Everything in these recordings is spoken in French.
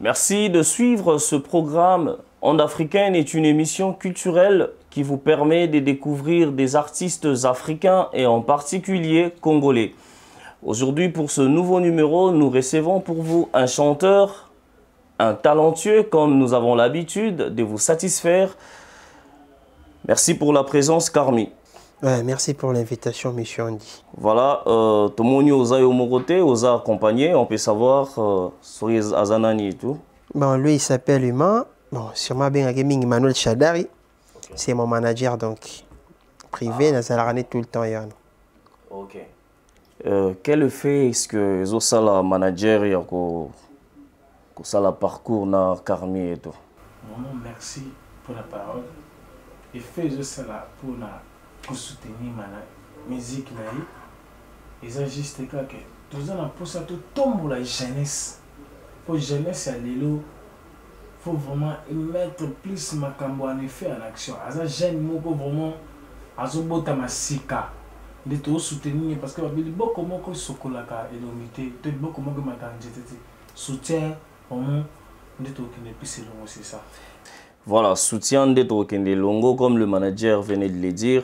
Merci de suivre ce programme. Onde Africaine est une émission culturelle qui vous permet de découvrir des artistes africains et en particulier congolais. Aujourd'hui, pour ce nouveau numéro, nous recevons pour vous un chanteur, un talentueux, comme nous avons l'habitude de vous satisfaire. Merci pour la présence, Karmi. Ouais, merci pour l'invitation, monsieur Andy. Voilà, Tomoni Oza Yomorote, Oza accompagné, on peut savoir sur les Azanani et tout. Bon, lui, il s'appelle Humain. Bon, sûrement bien gaming Emmanuel Chadari. Okay. C'est mon manager, donc privé, dans la tout le temps. Yann. Ok. Quel fait est-ce que Zosa la manager y a ça la parcours na Karmi et tout? Maman, merci pour la parole. Et fait Zosa la pour soutenir ma musique là. Et ça juste que tout ça pour ça tout tombe la jeunesse. Pour jeunesse à l'élo. Faut vraiment mettre plus ma cambo en effet en action. À ça jeune moko vraiment à ce bota masika. De tout soutenir parce que beaucoup de sokolaka et l'omité, tout beaucoup de soutien vraiment de tout qui n'est plus long, c'est ça. Voilà, soutien de tout qui n'est longo comme le manager venait de le dire.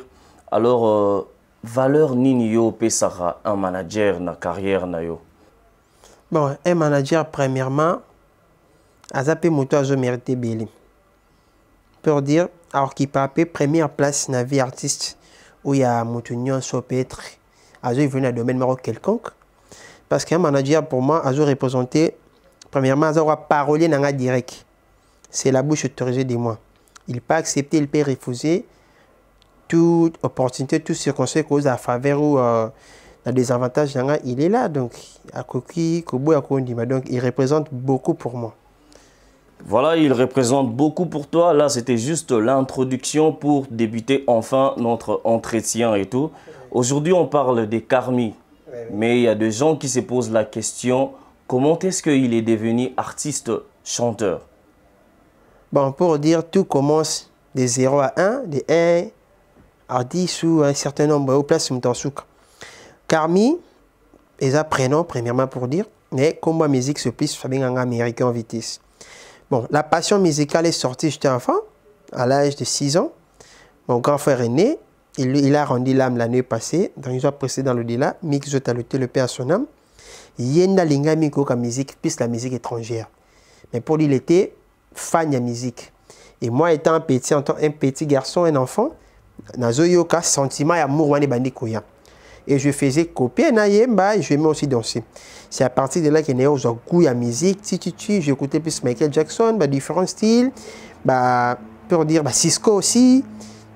Alors valeur nini yo pesara un manager na carrière na yo. Bon, un manager premièrement a zappé moto a mérité belé. Pour dire alors qu'il peut première place na vie artiste où il y a Moutunion, peut-être, il venait d'un domaine maroc quelconque. Parce qu'un manager, pour moi, a représenté, premièrement, a parolé dans la direct. C'est la bouche autorisée de moi. Il peut accepter, il peut refuser toute opportunité, toute circonstance cause à faveur ou dans des avantages. Il est là, donc, à Koki, Kobo, à Kondima. Donc, il représente beaucoup pour moi. Voilà, il représente beaucoup pour toi. Là, c'était juste l'introduction pour débuter enfin notre entretien et tout. Aujourd'hui, on parle des Karmi. Mais il y a des gens qui se posent la question, comment est-ce qu'il est devenu artiste chanteur? Bon, pour dire, tout commence de 0 à 1, de 1 à 10 ou un certain nombre de places de Karmi, est un prénom, premièrement pour dire, mais comme ma musique se plie, ça vient en américain en vitesse. Bon, la passion musicale est sortie, j'étais enfant, à l'âge de 6 ans. Mon grand frère est né, il a rendu l'âme l'année passée, dans les ans précédents, l'au-delà, Mix Zotaluté, le père à son âme. Yenda Linga Miko comme musique, plus la musique étrangère. Mais pour lui, il était fan de musique. Et moi, étant un petit garçon, un enfant, Nazoyoka, sentiment et amour, wane bandi koya. Et je faisais copier Nayemba et je aimais aussi danser. C'est à partir de là que j'ai eu un goût à la musique. J'écoutais plus Michael Jackson, différents styles. Pour dire, Cisco aussi.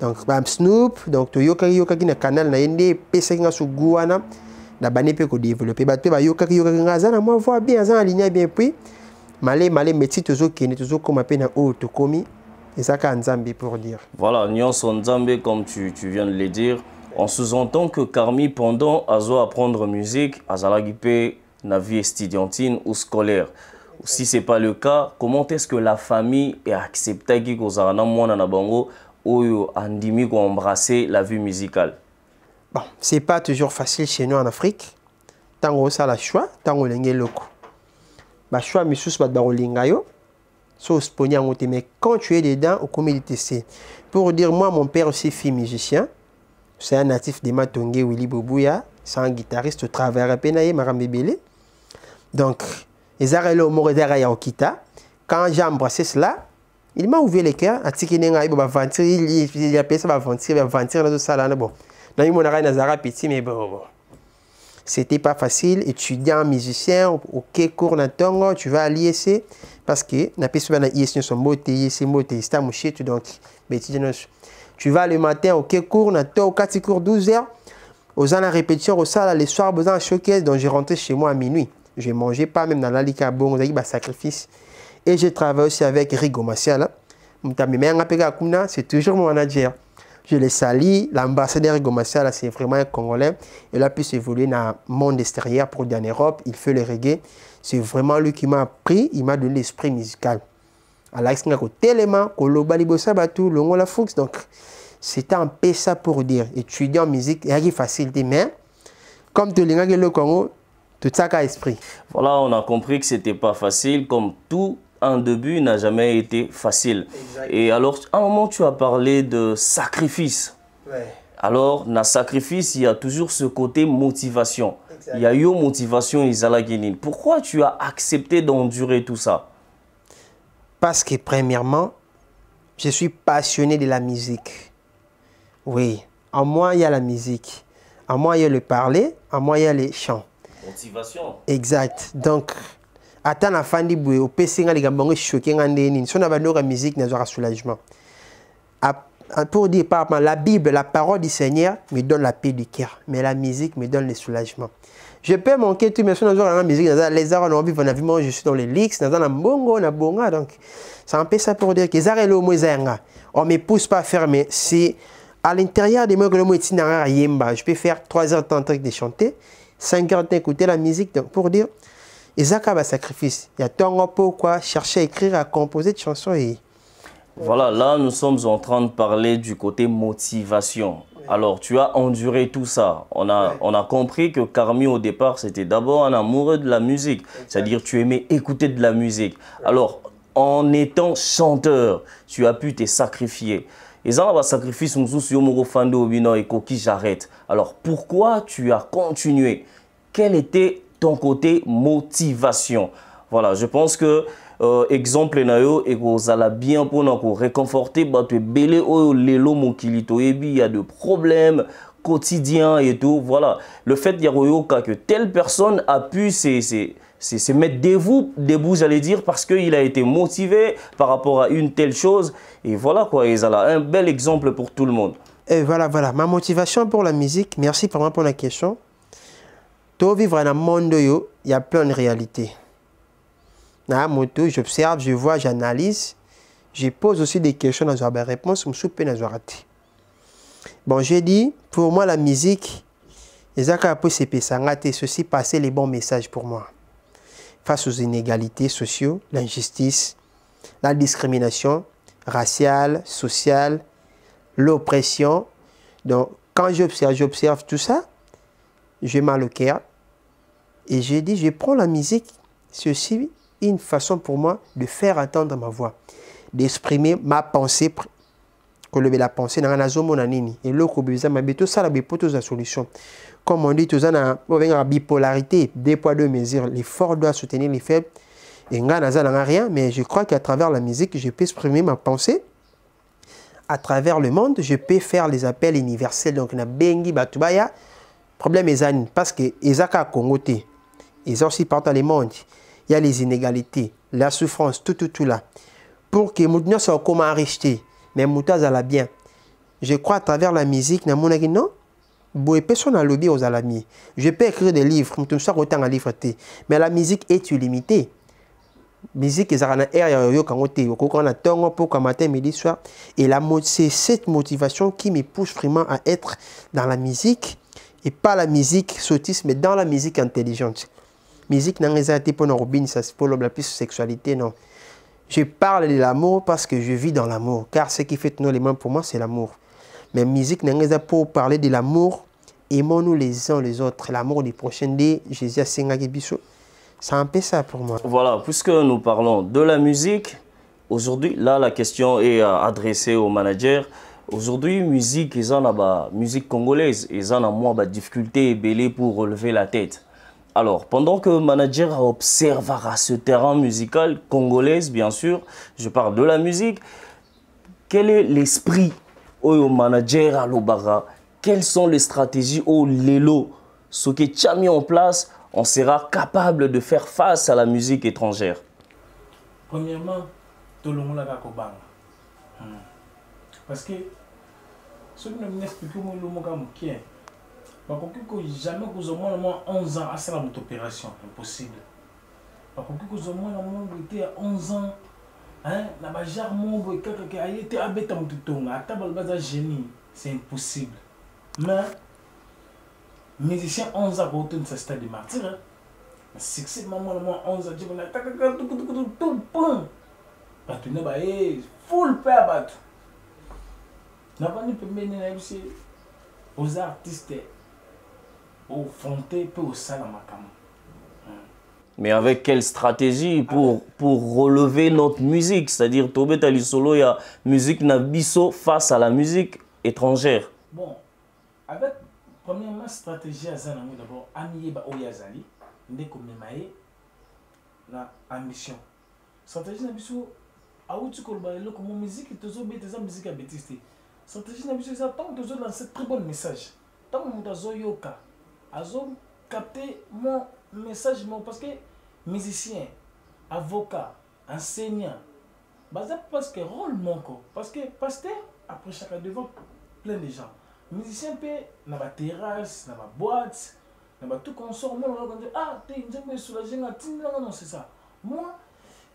Donc, Snoop. Donc, Yoka qui na canal na yende, PC qui su Gouana. La banne peut que développer. Yoka qui na moi voit bien, en ligne bien puis. Malé, métier toujours qui n'est toujours comme appel na auto commis. Et ça qu'un Nzambe pour dire. Voilà, Nyonso Nzambe, comme tu viens de le dire. On sous-entend que Karmi, pendant Azo apprendre musique, Azalagipé, na vie estudiantine ou scolaire. Si ce n'est pas le cas, comment est-ce que la famille est acceptée que Kozarana Mwana Nabango ou Andimi ont embrassé la vie musicale? Bon, ce n'est pas toujours facile chez nous en Afrique. Tant qu'on a le choix, tant qu'on a le loco. Le choix, c'est pas de mais quand tu es dedans, au comité C. Pour dire, moi, mon père aussi fils musicien. C'est un natif de Matongé, Willy Boubouya. C'est un guitariste au travers à Penaye, Marambébélé. Donc, quand j'ai embrassé cela, il m'a ouvert les cœurs. Il a appelé ça aventure dans le salon. Bon, mais bon. C'était pas facile. Étudiant, musicien, ok, cours dans Tongo, tu vas à l'ISC. Parce que, tu vas le matin, ok, cours, dans 4 cours 12 heures. Aux ans la répétition, au salle, les soirs, aux ans showcase, donc j'ai rentré chez moi à minuit. Je ne mangeais pas, même dans la Lika, bon, sacrifice. Et j'ai travaillé aussi avec Rigo Massiala. C'est toujours mon manager. Je l'ai sali, l'ambassadeur Rigo Massiala, c'est vraiment un Congolais. Il a pu s'évoluer dans le monde extérieur pour dire en Europe. Il fait le reggae. C'est vraiment lui qui m'a appris, il m'a donné l'esprit musical. Alors, tellement, donc, c'était un peu ça pour dire, étudiant en musique, il y a des facilités, mais comme tu l'as le Congo, tout ça a esprit. Voilà, on a compris que ce n'était pas facile, comme tout un début n'a jamais été facile. Exact. Et alors, à un moment, tu as parlé de sacrifice. Ouais. Alors, dans le sacrifice, il y a toujours ce côté motivation. Exact. Il y a eu motivation, Isala Guénine. Pourquoi tu as accepté d'endurer tout ça? Parce que premièrement, je suis passionné de la musique. Oui, en moi, il y a la musique. En moi, il y a le parler. En moi, il y a les chants. Motivation. Exact. Donc, attends la fin du bout, au PC, les gars, bon, choqué, si on a la musique, nous aura soulagement. Pour dire par exemple, la Bible, la parole du Seigneur me donne la paix du cœur, mais la musique me donne le soulagement. Je peux manquer tout, mais si on a la musique, les arts, on a vu, je suis dans les leaks, on a bongo, on a bonga, donc ça empêche ça pour dire que les arts et l'homme, on ne me pousse pas à faire, mais c'est à l'intérieur de moi que le mot est je peux faire 3 heures de chanter, 5 heures d'écouter la musique, donc pour dire, les arts, c'est un sacrifice. Il y a tant pourquoi chercher à écrire, à composer des chansons et. Voilà, là, nous sommes en train de parler du côté motivation. Alors, tu as enduré tout ça. On a compris que Carmi, au départ, c'était d'abord un amoureux de la musique. C'est-à-dire, tu aimais écouter de la musique. Alors, en étant chanteur, tu as pu te sacrifier. Et ça, on va sacrifier son souci au Fando et Koki, j'arrête. Alors, pourquoi tu as continué? Quel était ton côté motivation? Voilà, je pense que exemple nayo et que ça bien pour nous réconforter bah tu es belé au lelo mokilito ebi il y a de problèmes quotidiens et tout voilà le fait que telle personne a pu se mettre debout j'allais dire parce qu'il a été motivé par rapport à une telle chose et voilà quoi et ça un bel exemple pour tout le monde. Et voilà ma motivation pour la musique, merci vraiment pour la question. Tout vivre dans le monde il y a plein de réalités. J'observe, je vois, j'analyse. Je pose aussi des questions dans la réponse. Bon, j'ai dit, pour moi, la musique, ceci passer les bons messages pour moi. Face aux inégalités sociales, l'injustice, la discrimination raciale, sociale, l'oppression. Donc, quand j'observe tout ça, j'ai mal au cœur. Et j'ai dit, je prends la musique, ceci une façon pour moi de faire entendre ma voix, d'exprimer ma pensée, que la pensée dans la zone et l'autre besoin ma béto ça la bépoto la solution. Comme on dit, tout ça la bipolarité, 2 poids 2 mesures, les forts doivent soutenir les faibles. Et n'a rien, mais je crois qu'à travers la musique, je peux exprimer ma pensée. À travers le monde, je peux faire les appels universels. Donc, na bengi batubaya, problème est parce que Ezaka Congo ils ont aussi partout dans le monde. Il y a les inégalités, la souffrance, tout là. Pour que nous soyons comment enrichir, mais nous allons bien. Je crois à travers la musique, non, personne n'a lobby aux amis. Je peux écrire des livres, autant de livres, mais la musique est illimitée. La musique est en matin, midi, soir. Et c'est cette motivation qui me pousse vraiment à être dans la musique, et pas la musique sautiste, mais dans la musique intelligente. Musique n'a pas été pour Robin, ça c'est pour la sexualité, non. Je parle de l'amour parce que je vis dans l'amour. Car ce qui fait nous les mains pour moi, c'est l'amour. Mais musique n'a pas pour parler de l'amour. Aimons-nous les uns les autres. L'amour du prochain dé, Jésus a signé Bisso. C'est un peu ça pour moi. Voilà, puisque nous parlons de la musique, aujourd'hui, là, la question est adressée au manager. Aujourd'hui, musique, ils ont la musique congolaise, ils ont moins de difficultés et belé pour relever la tête. Alors, pendant que le manager observera ce terrain musical congolaise, bien sûr, je parle de la musique, quel est l'esprit au manager à l'Obara? Quelles sont les stratégies au Lelo? Ce qui est mis en place, on sera capable de faire face à la musique étrangère. Premièrement, tout le monde a Kobanga. Parce que ce que nous expliquons, nous jamais que au moins 11 ans à faire notre opération, impossible. Parce que au moins 11 ans, la bagarre mon qui a été abattu en tout temps, à table de génie, c'est impossible. Mais musicien 11 ans pour tout ce stade de martyr, succès maman 11 ans, tu vas tout point. Parce que tu n'as full pair bat. N'a pas ni permis aux artistes. Au fronté peu au salamakam. Mais avec quelle stratégie pour relever notre musique? C'est-à-dire, Tobet Ali Solo, il y a musique Nabiso face à la musique étrangère. Bon, avec premièrement stratégie à Zanamou d'abord, Amiye ba Oyazali, Ndeko Memaye, na ambition. Stratégie Nabiso, Aoutu Kolba, le comme musique, toujours bête, des musique à bêtise. Stratégie Nabiso, ça tant que toujours lancer très bon message. Tant que nous yoka, azo capter mon message, parce que musicien, avocat, enseignant, parce que rôle manque, parce que pasteur, après chaque devant plein de gens. Musicien peut na ba terrasse, na ba boîte, na ba tout consort, moi on va dire ah t'es une soulager na non c'est ça. Moi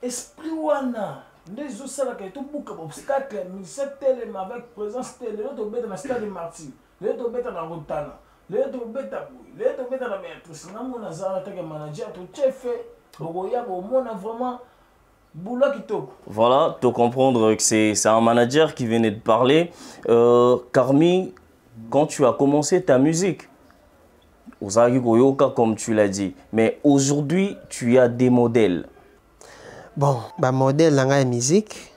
esprit wana des osala ka to buka obstacle musicien télé avec présence télé l'autre bête na stade Martyr, l'autre bête na Rotana, l'autre bête à Boui, l'autre bête na maîtrise, na mon azara ta manager tout chef bogoya bo mona vraiment. Voilà, de comprendre que c'est un manager qui venait de parler. Karmi, quand tu as commencé ta musique, Ozagi Goyoka comme tu l'as dit, mais aujourd'hui tu as des modèles. Bon, bah modèle dans la musique,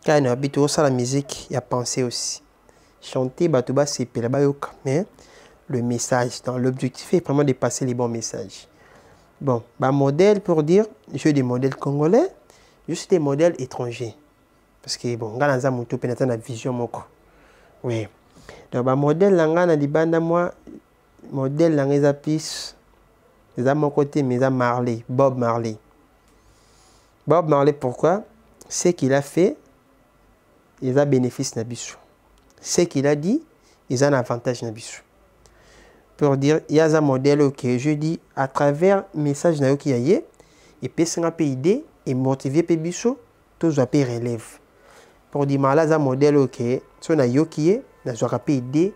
quand on habite ça la musique, il y a pensé aussi. Chanter, bah tout bas c'est Pelabayoka, mais le message, dans l'objectif est vraiment de passer les bons messages. Bon, bah modèle pour dire, je suis des modèles congolais, je suis des modèles étrangers. Parce que bon, on a la vision moko. Oui. Donc bah modèle langa na libanda moi, modèle langa les apis, les à mon côté mais à Marley, Bob Marley. Bob Marley pourquoi? Ce qu'il a fait, il a bénéfice nabisu. Ce qu'il a dit, il a un avantage nabisu. Pour dire, il y a un modèle que je dis à travers le message qui est et puis c'est un peu idée et motiver Pébicho, tous les pays relève. Pour dire, il y a un modèle que si on a yoki, on a un peu idée,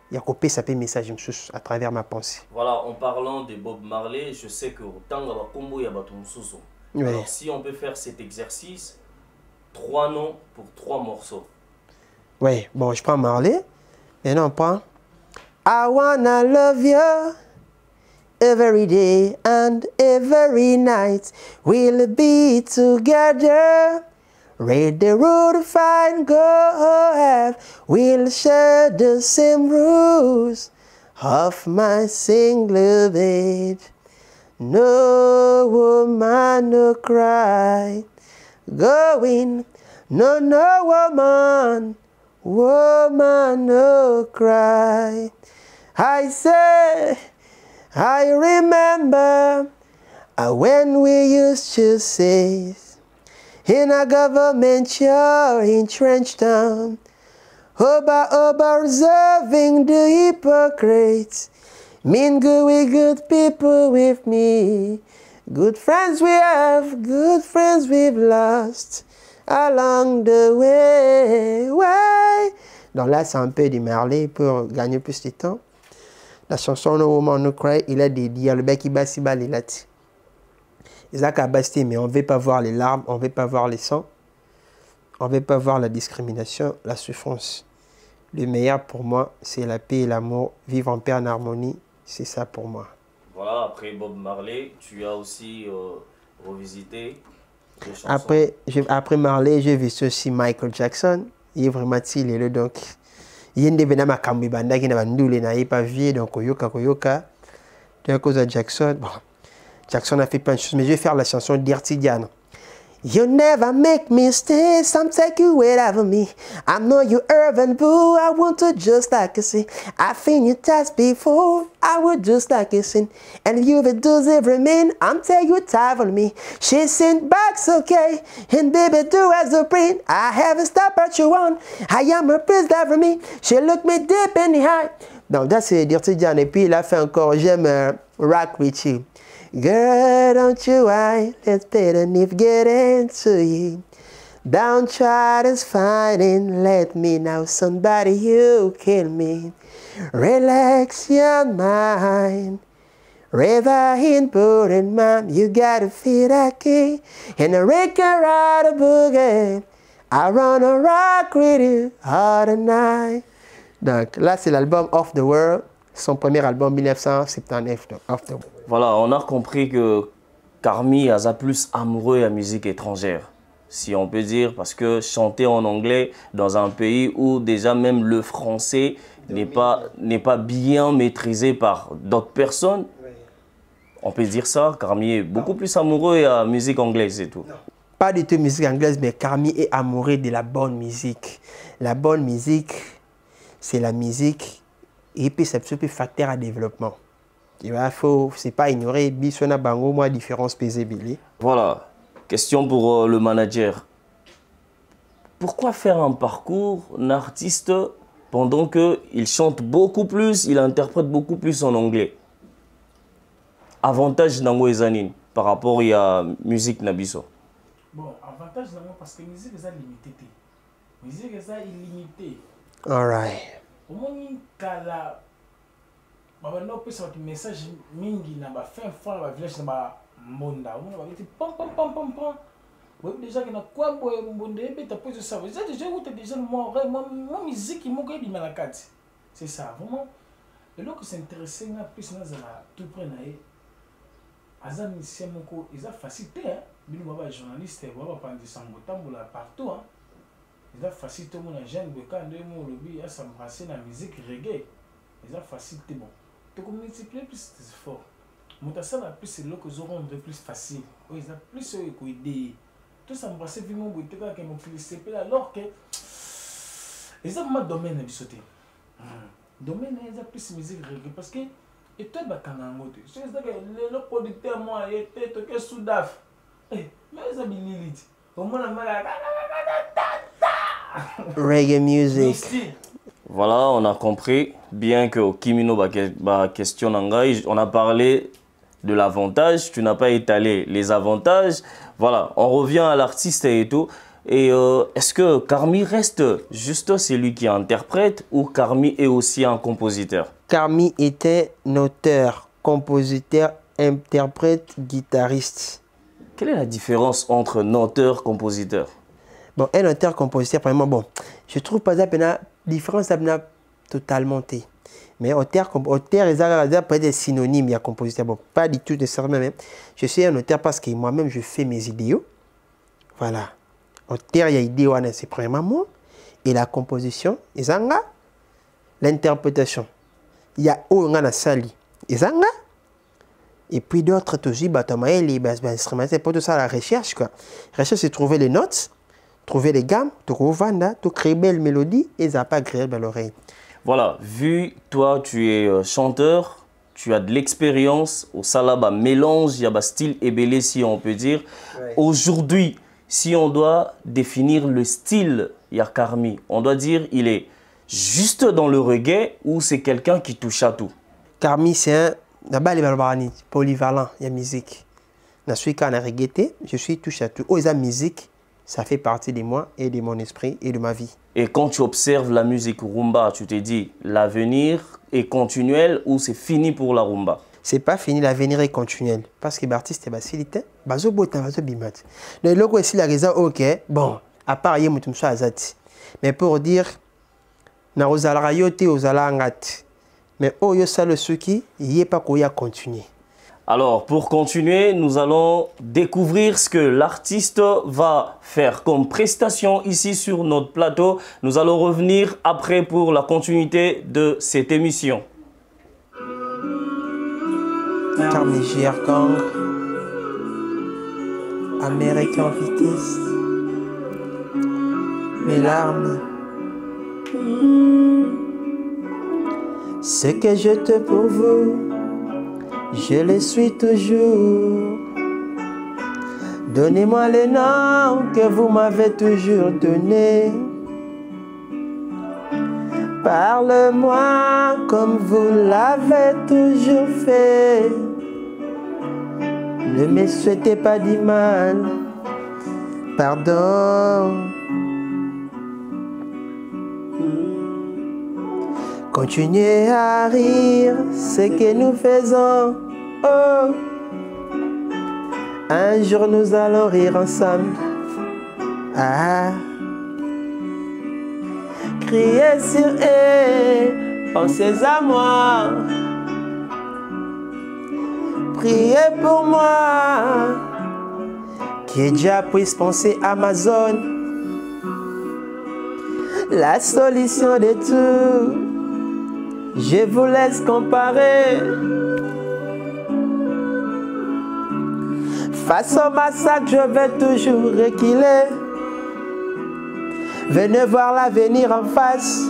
il y a copié ça message à travers ma pensée. Voilà, en parlant de Bob Marley, je sais que autant dans la combo il y a baton soso. Alors si on peut faire cet exercice, 3 noms pour 3 morceaux. Oui, bon, je prends Marley, maintenant on prend. I wanna love you every day and every night. We'll be together. Read the road to find God. We'll share the same rules of my single bed. No woman, no cry. Going, no, no woman. Woman, no cry. I say, I remember when we used to say, in a government chair in Trenchtown, observing the hypocrites, mean good with good people with me, good friends we have, good friends we've lost along the way. Donc là, c'est un peu du Marley pour gagner plus de temps. La chanson No Woman No Cry, il a des dialogues qui bassi bas les lati. Ils ont qu'à basser, mais on ne veut pas voir les larmes, on ne veut pas voir les sangs, on ne veut pas voir la discrimination, la souffrance. Le meilleur pour moi, c'est la paix et l'amour, vivre en paix en harmonie, c'est ça pour moi. Voilà, après Bob Marley, tu as aussi revisité des chansons. Après Marley, j'ai vu aussi Michael Jackson. Il est vraiment stylé, donc il y a des gens qui n'ont pas vu, donc Koyoka. Donc à cause de Jackson, bon, Jackson a fait plein de choses, mais je vais faire la chanson Dirty Diana. You never make mistakes, some take you away over me. I know you urban boo, I want to just like you see. I think you touched before, I would just like you sing. And you will do every man, I'm tell you tired of me. She sent back's okay, and baby do as a brain. I haven't stopped what you want, I am a prince love me. She look me deep in the eye. Donc là c'est Dirty Diana, et puis il a fait encore J'aime Rock with you. Girl, don't you worry, let's pay the nip get into you. Don't try to find it, let me know somebody you kill me. Relax your mind, river in pouring mom, you gotta feel that key. And a record ride a boogie, I wanna rock with you all the night. Donc là c'est l'album Off the World, son premier album 1979, Off the World. Voilà, on a compris que Carmi a plus amoureux de la musique étrangère, si on peut dire, parce que chanter en anglais dans un pays où déjà même le français n'est pas bien maîtrisé par d'autres personnes, on peut dire ça, Carmi est beaucoup plus amoureux de la musique anglaise et tout. Non. Pas du tout musique anglaise, mais Carmi est amoureux de la bonne musique. La bonne musique, c'est la musique et puis c'est un facteur à développement. Il faut, c'est pas ignorer, Bissona Bango, moi, différence paisible. Voilà, question pour le manager. Pourquoi faire un parcours d'artiste pendant qu'il chante beaucoup plus, il interprète beaucoup plus en anglais? Avantage Nango Ezanin par rapport à la musique Nabiso. Bon, avantage Nango parce que la musique est limitée. La musique est illimitée. Alright. Au moins, kala babana opesa bato message mingi na bafin fond na bavillage na bamonda omona babeti pam pam pam pam pam oyebi déjà ke na kwa boye mbonde ebeta po ezosava eza déjà ekuta déjà mwa miziki moko ebima na kati c'est ça vraiment eloko s'intéresse nga plus nazala tout près na ye aza musicien moko eza facile te bino baba journaliste baba bapandisa ngotambola partout eza facile te omona jeune beka nde mo olobi asembrase na musique reggae eza facile te bon multiplier plus tes efforts. Motasala plus c'est l'eau que nous rendre plus facile. Oui, ça plus c'est quoi idée. Tout ça me passe vivement pour te faire que mon félicite alors que les hommes ma domaine à bisoter. Domaine est plus musique reggae parce que et toi bah quand on monte. C'est ça que le producteur moi il était tout que soudaf. Eh mais ça bililite. Au moins la mal reggae music. Voilà, on a compris, bien que Kimino question on a parlé de l'avantage, tu n'as pas étalé les avantages. Voilà, on revient à l'artiste et tout. Et est-ce que Carmi reste juste celui qui interprète ou Carmi est aussi un compositeur? Carmi était un auteur, compositeur, interprète, guitariste. Quelle est la différence entre un auteur et compositeur? Bon, un auteur-compositeur, vraiment, bon, je trouve pas la différence totalement. Mais auteur, peut être synonyme, il y a compositeur. Bon, pas du tout nécessairement. Même. Je suis un auteur parce que moi-même, je fais mes idéaux. Voilà. Auteur, il y a idéaux, c'est premièrement moi. Et la composition, l'interprétation. Il y a la sali. Et puis d'autres, aussi, les instruments, c'est pour tout ça la recherche. La recherche, c'est trouver les notes. Trouver les gammes, tu créer belle mélodie et ça pas agréable à l'oreille. Voilà, vu toi tu es chanteur, tu as de l'expérience au salaba mélange, il y a un style ébélé si on peut dire. Ouais. Aujourd'hui, si on doit définir le style Carmi, on doit dire il est juste dans le reggae ou c'est quelqu'un qui touche à tout? Carmi c'est un polyvalent, il y a musique. Je suis qu'un reggae, je suis touche à tout. Oh, il y a musique. Ça fait partie de moi et de mon esprit et de ma vie. Et quand tu observes la musique rumba, tu te dis l'avenir est continuel ou c'est fini pour la rumba? C'est pas fini, l'avenir est continuel. Parce que l'artiste est facilité. Bazo botan, bazo bimat. Le logo ici la raison ok. Bon, à part yé mutum so azati. Mais pour dire na ozala rayote ozala ngat. Mais oyo sale suki, yé pas koya continuer. Alors, pour continuer, nous allons découvrir ce que l'artiste va faire comme prestation ici sur notre plateau. Nous allons revenir après pour la continuité de cette émission. Carmi Kang, Américain vitesse, mes larmes, ce que je te pourvoue. Je le suis toujours. Donnez-moi le nom que vous m'avez toujours donné. Parle-moi comme vous l'avez toujours fait. Ne me souhaitez pas du mal. Pardon. Continuez à rire ce que nous faisons. Oh. Un jour nous allons rire ensemble. Ah. Criez sur eux, pensez à moi. priez pour moi. Que Dieu puisse penser Amazon, la solution de tout. Je vous laisse comparer. Face au massacre, je vais toujours reculer. Venez voir l'avenir en face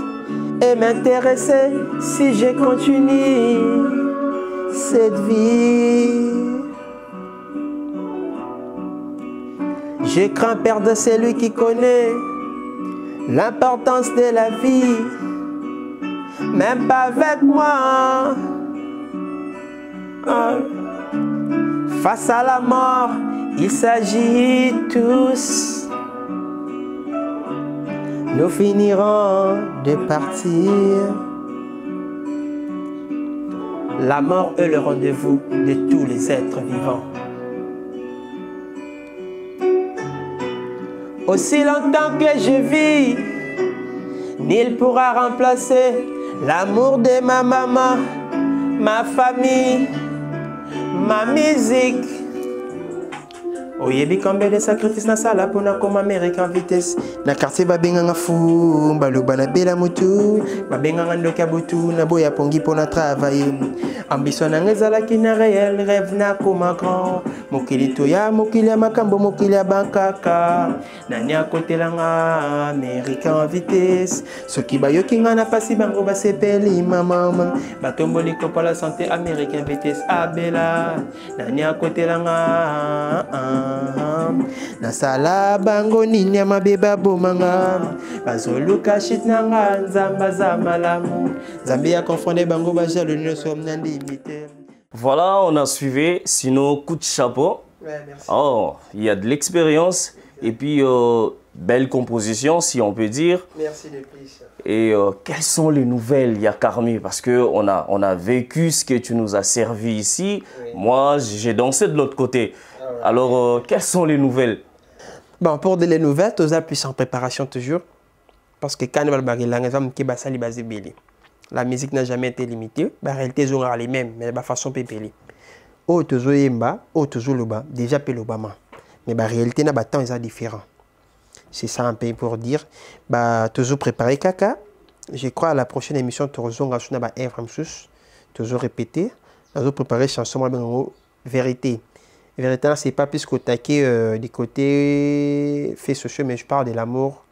et m'intéresser si je continue cette vie. Je crains perdre celui qui connaît l'importance de la vie, même pas avec moi. Face à la mort, il s'agit tous. Nous finirons de partir. La mort est le rendez-vous de tous les êtres vivants. Aussi longtemps que je vis, nul pourra remplacer l'amour de ma maman, ma famille, ma musique. Oyebi combien de sacrifices na sala pour na comme Amérique en vitesse. Na quartier babenga nga fou, baloba na bela mutu, babenga nga ndoka butu na boya pongi pour na travailler. Ambition na ngezala ki na réel, rêve na comme grand. Mokili toya, mokili ya makambo, mokili ya bankaka. Nani a côté la nga Amérique en vitesse. Soki bayoki nga na pasi bango basepeli maman. Batomboli ko pour la santé Amérique en vitesse abela. Nani a côté la nga nasala bango nini mabeba bomanga bazoluka shit nanga nzamba za malamu Zambie a confondé bango baja le ne sommes limité. Voilà, on a suivi, sinon coup de chapeau. Ouais, merci. Oh, il y a de l'expérience et puis belle composition si on peut dire. Merci de plus. Et quelles sont les nouvelles, Yakarmi? Parce que on a vécu ce que tu nous as servi ici. Oui. Moi, j'ai dansé de l'autre côté. Alors, quelles sont les nouvelles? Bon, pour les nouvelles, tous les plus en préparation toujours. Parce que quand la musique n'a jamais été limitée. La réalité est les mêmes, mais la façon de payer. Oh, toujours yemba, oh, toujours le bas. Déjà, peu l'Obama. Mais la réalité n'a pas tant différent. C'est ça un peu pour dire. Toujours préparer caca. Je crois à la prochaine émission, toujours répéter. Toujours préparer chanson vérité. Véritablement, c'est pas plus qu'au taquet du côté fait social, mais je parle de l'amour,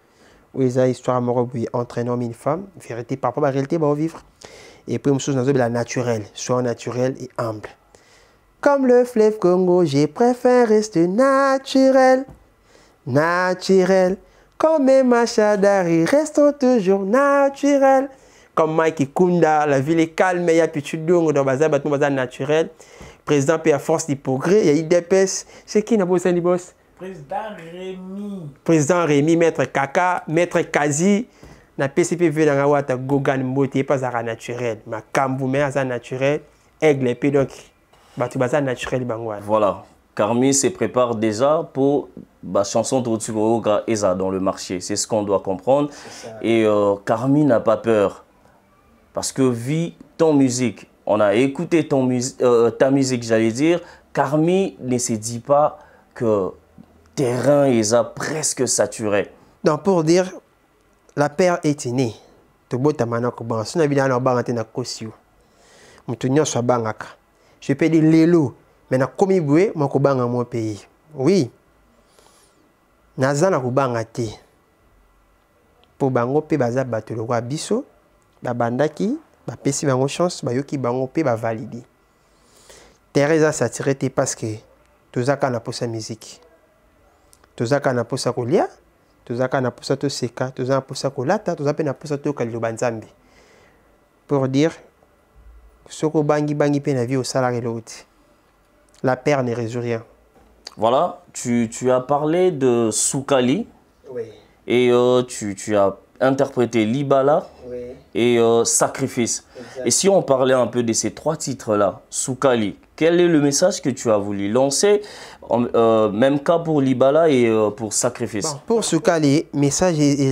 où il y a histoire amoureuse entre un homme et une femme. Vérité par rapport à la réalité, on va vivre. Et puis, une chose, la naturelle, soit naturelle et humble. Comme le fleuve Congo, je préfère rester naturel. Naturel. Comme Machadari, restons toujours naturels. Comme Mike Kunda, la ville est calme, il y a plus de choses dans le bazar naturel. Président peut à force du progrès, il y a IDPS. C'est qui n'a pas besoin de boss? Président Rémi. Président Rémi, Maître Kaka, Maître Kazi. Na PCP veut dans la wata Gogan Mbote, pas à naturel. Ma Kamboumé à naturel. Aigle, et puis donc, tu vas naturel. Voilà. Karmi se prépare déjà pour la chanson de Rotsugoga Eza dans le marché. C'est ce qu'on doit comprendre. Et Karmi n'a pas peur. Parce que vu ton musique, on a écouté ta musique, j'allais dire. Karmi ne se dit pas que terrain est presque saturé. Donc pour dire, la paire est née. Je peux dire Lélo, mais na komi boué, moi ko banga mon pays. Oui. Nazana ko banga te. Pour bango pe baza bato le roi biso, ba bandaki, ba pesi bango chance, ba yoki bango pe ba validi. Teresa s'attirer te parce que tozaka na posa musique. Tozaka na posa kolia, tozaka na posa to seka, tozaka na posa kolata, tozaka na posa to kaliloba nzambe. Pour dire soko bangi bangi pe na vie au salarié l'autre. La paire ne résout rien. Voilà, tu as parlé de Soukali. Oui. Et tu as interprété Libala, oui, et Sacrifice. Exact. Et si on parlait un peu de ces trois titres-là, Soukali, quel est le message que tu as voulu lancer, même cas pour Libala et pour Sacrifice? Bon, pour Soukali, le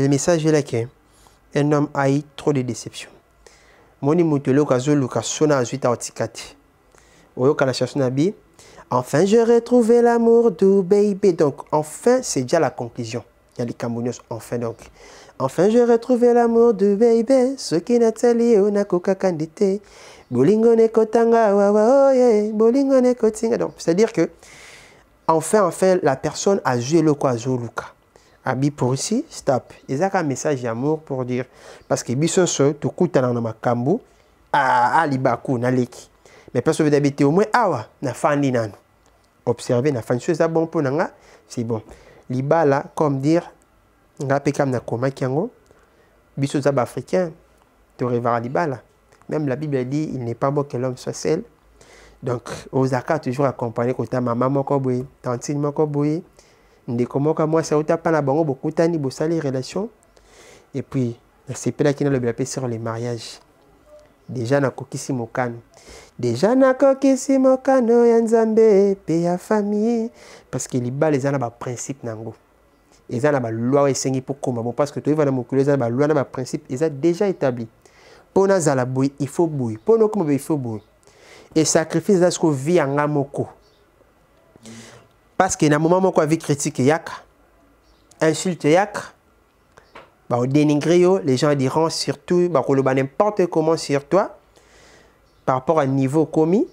message est là qu'un homme a eu trop de déceptions. Moni mutelo kazo luka sona azuita otikati. Oyoka la chanson Nabi. Enfin, je retrouvé l'amour du baby. Donc, enfin, c'est déjà la conclusion. Il y a les Camerounais, enfin, donc. Enfin, je retrouvé l'amour du baby. Ce qui n'a tali ou n'a coca candité. Bolingo ne kotanga, wawa, oye. Bolingo ne kotinga. Donc, c'est-à-dire que, enfin, la personne a joué le quoi, Zoluka. Abi pour ici, stop. Il y a un message d'amour pour dire. Parce que, bisous, tout coup, t'as dans ma kambu. Ah, libaku, na leki. Mais parce que vous habitez au moins, awa, na fandi nan. Observez, na fandi, c'est bon pour nanga, c'est bon. Liba là, comme dire, nga pe kam na koma kiango, biso zab africain, te revara liba là. Même la Bible dit, il n'est pas bon que l'homme soit seul. Donc, Osaka toujours accompagné kota maman moko boye, tantine moko boye, ndeko moko moi ça ota pa na bango beaucoup tani bo sali relation. Et puis, c'est là qui n'a le blapé sur les mariages. Déjà na kokisi mokano. Déjà na kokisi mokano ya nzambe pe ya famille parce que liba les ana ba principe nango. Les ana ba loi esengi pour koma bon parce que tu vas na mokolo les ana ba loi na ba principe ils a déjà établi. Pour na zala boy il faut boy. Pour no koma il faut boy. Et sacrifice ça ce que vie anga moko. Parce que na moment moko vie critique yak. Insulte yak. Bah, au dénigrer, les gens diront surtout, bah, n'importe comment sur toi, par rapport à un niveau commis.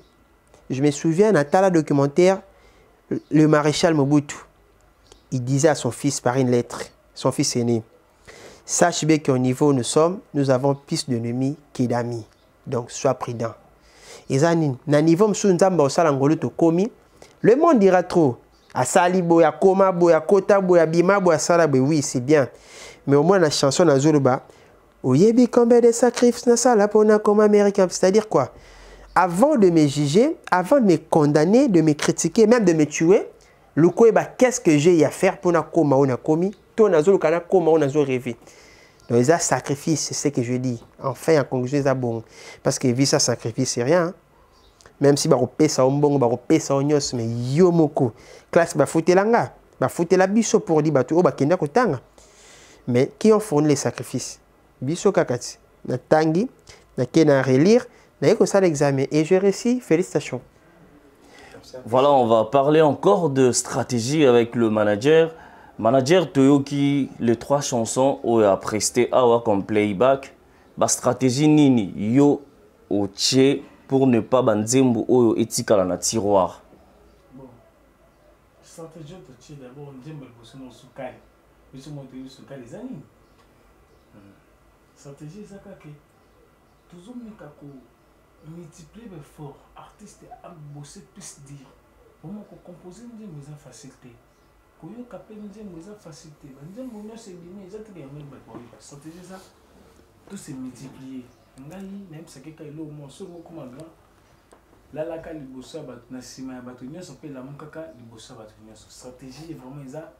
Je me souviens, dans le documentaire, le maréchal Mobutu, il disait à son fils par une lettre, son fils aîné, sache bien qu'au niveau où nous sommes, nous avons plus d'ennemis que d'amis. Donc, sois prudent. Et ça, dans le niveau où nous sommes, le monde dira trop. À Sali, Boya, Koma, Boya, Kota, Boya, Bima, Boya, Sala, oui, c'est bien. Mais au moins, la chanson dans Zuluba, Oyebi combien de sacrifices na sala pour na comme américain. C'est-à-dire quoi? Avant de me juger, avant de me condamner, de me critiquer, même de me tuer, le koeba, qu'est-ce que j'ai à faire pour na koma ou na komi? Toi, na Zulu, kana koma ou na Zulu rêvé. Donc, les sacrifices, c'est ce que je dis. Enfin, en conclusion, c'est bon. Parce que vie, ça, sacrifice, c'est rien. Hein? Même si on paie ça au bon, on paie ça au nyos, mais yomoko. Classe, bah, foutez l'anga. Bah, foutez la biso pour dire, bah, tu oh, bah, kenda kotanga. Mais qui ont fourni les sacrifices? Biso kakati. Na tangi, na kena relire, na yeko ça l'examen. Et je réussis, félicitations. Voilà, on va parler encore de stratégie avec le manager. Manager Toyoki, les 3 chansons où a presté awa comme playback. Ba stratégie nini yo au tché pour ne pas banzembo oyo etikala na tiroir. Bon, stratégie au tché d'abord nzembo bosono sukali. Biso moto yo sukali zani. Stratégie ça que toujours meka ko multiplier l'effort artiste a bossé plus dire. Comment ko composer nzembo za facilité. Ko yo kapé nzembo za facilité. Nzembo no c'est bien ça te même ba ko stratégie ça tout se multiplier. Ngai même ça que kailo mo so ko comme grand. Là la ka liboso ba na sima ba to nyoso pe la mukaka liboso ba to nyoso. Stratégie vraiment ça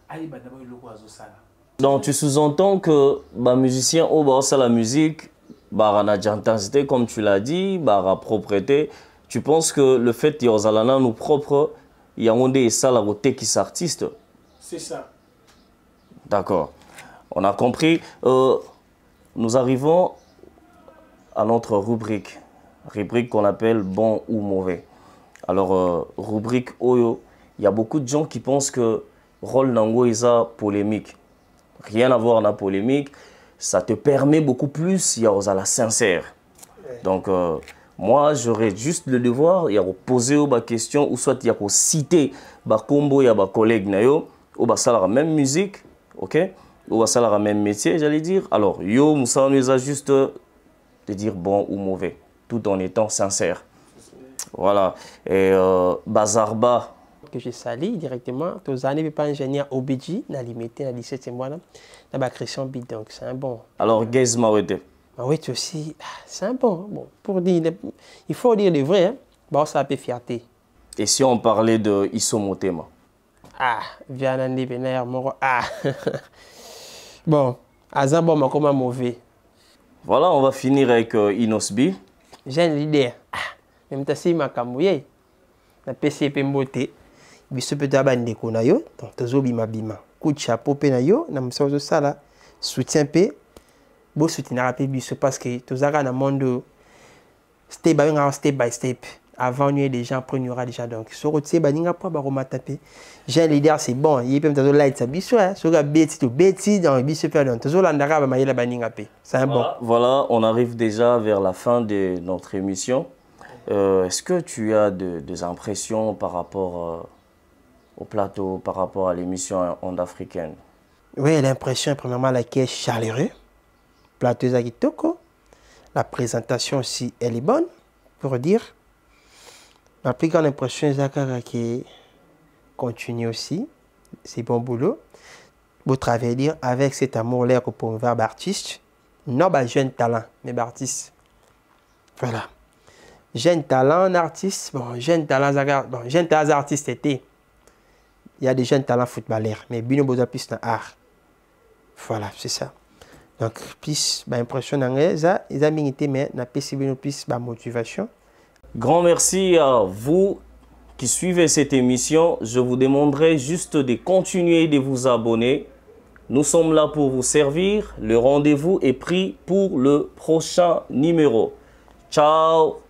ali ba d'abord le ko azo sala. Donc tu sous-entends que bah musicien au bah ça la musique bah on a intensité comme tu l'as dit bah propreté. Tu penses que le fait qu'il y a nous propre il y a des ça la côté qui s'artiste. C'est ça. D'accord. On a compris. Nous arrivons à notre rubrique qu'on appelle bon ou mauvais. Alors rubrique Oyo, il y a beaucoup de gens qui pensent que rôle nango est polémique. Rien à voir dans la polémique, ça te permet beaucoup plus, il y a la sincère. Donc, moi, j'aurais juste le devoir, il y a poser aux questions, ou soit il y a citer ba combo, il y a ba collègue nayo, ou ba la même musique, ok, ou ba la même métier, j'allais dire. Alors, yo, Moussa, nous a juste de dire bon ou mauvais, tout en étant sincère. Voilà. Et Bazarba. Que je salue directement. Tous années, pas ingénieur OBG, na limité, na 17e mois, na ba Christian Beat, donc c'est un bon. Alors, Gaze Mawete. Oui, aussi, c'est un bon. Bon, pour dire, il faut dire le vrai, hein. Bon, ça a peu fierté. Et si on parlait de Isso Motema? Ah, Vianandi Benaire, Moro. Ah, bon, Azambo m'a comme un mauvais. Voilà, on va finir avec Inosbi. J'ai une idée. Ah, même si ma camouille, na PCP Mbote. Biso peut avoir des konayo, donc tozo bima bima. Coup de chapeau pe na yo, na msozo sala soutien pe. Bo soutenir pe biso parce que tozaka na monde step by step. Avant, il y a des gens, après, il y aura des gens. Donc, ce côté, il y a pas de taper. J'ai leader, c'est bon. Il peut me light ça biso, hein. Sur la bêtise, tout bêtise, dans le biso, perdant. Toujours l'andara, il y a la baninga paix. C'est bon. Voilà, on arrive déjà vers la fin de notre émission. Est-ce que tu as des impressions par rapport au plateau, par rapport à l'émission Onde Africaine? Oui, l'impression, premièrement, laquelle est chaleureux. Plateau Zagitoko. La présentation aussi, elle est bonne, pour dire. Ma plus grande impression, c'est qui continue aussi. C'est bon boulot. Vous travaillez dire avec cet amour-là pour promouvoir l'artiste. Non, bah, jeune talent, mais artiste. Voilà. Jeune talent, artiste. Bon, jeune talent, artiste était. Il y a des jeunes talents footballeurs, mais bien besoin plus dans l'art. Voilà, c'est ça. Donc, plus l'impression ça, ils ont mis mais n'a pas si bien plus motivation. Grand merci à vous qui suivez cette émission. Je vous demanderai juste de continuer de vous abonner. Nous sommes là pour vous servir. Le rendez-vous est pris pour le prochain numéro. Ciao!